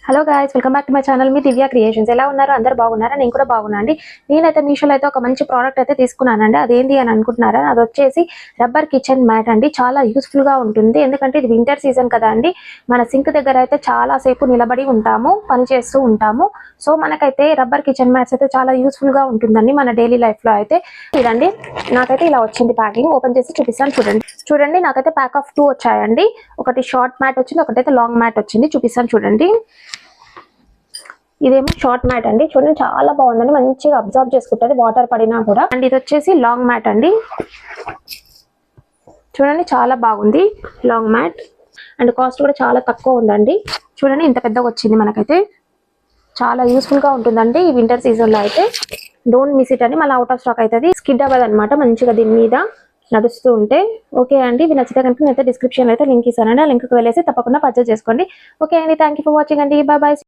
Hello guys, welcome back to my channel. Me Divya creations. ఎలా ఉన్నారు? అందరు బాగున్నారా? నేను కూడా బాగున్నాండి. నేనైతే మీషోలో అయితే ఒక మంచి ప్రోడక్ట్ అయితే తీసుకున్నానండి. అదేంటి అని అనుకుంటున్నారా? అది వచ్చేసి రబ్బర్ కిచెన్ మ్యాట్ అండి. చాలా యూస్ఫుల్ గా ఉంటుంది, ఎందుకంటే ఇది వింటర్ సీజన్ కదా అండి. మన సింక్ దగ్గర అయితే చాలా సేపు నిలబడి ఉంటాము, పని చేస్తూ ఉంటాము. సో మనకైతే రబ్బర్ కిచెన్ మ్యాట్స్ అయితే చాలా యూస్ఫుల్ గా ఉంటుందండి మన డైలీ లైఫ్ లో అయితే. చూడండి, నాకైతే ఇలా వచ్చింది ప్యాకింగ్. ఓపెన్ చేసి చూపిస్తాను. చూడండి నాకైతే ప్యాక్ ఆఫ్ 2 వచ్చాయండి. ఒకటి షార్ట్ మ్యాట్ వచ్చింది, ఒకటైతే లాంగ్ మ్యాట్ వచ్చింది. చూపిస్తాను చూడండి. ఇదేమో షార్ట్ మ్యాట్ అండి. చూడండి చాలా బాగుందండి, మంచిగా అబ్జర్వ్ చేసుకుంటుంది వాటర్ పడినా కూడా. అండ్ ఇది వచ్చేసి లాంగ్ మ్యాట్ అండి. చూడండి చాలా బాగుంది లాంగ్ మ్యాట్. అండ్ కాస్ట్ కూడా చాలా తక్కువ ఉందండి. చూడండి ఇంత పెద్దగా వచ్చింది. మనకైతే చాలా యూస్ఫుల్ గా ఉంటుందండి ఈ వింటర్ సీజన్ లో అయితే. డోంట్ మిస్ ఇట్ అని, మళ్ళీ అవుట్ ఆఫ్ స్టాక్ అవుతుంది. స్కిడ్ అవ్వదు అనమాట మంచిగా దీని మీద నడుస్తూ ఉంటే. ఓకే అండి, ఇవి నచ్చితే కనుక నేనైతే డిస్క్రిప్షన్ అయితే లింక్ ఇస్తానండి. ఆ లింక్కి వెళ్ళేసి తప్పకుండా పర్చేస్ చేసుకోండి. ఓకే అండి, థ్యాంక్ యూ ఫర్ వాచింగ్ అండి. Bye bye.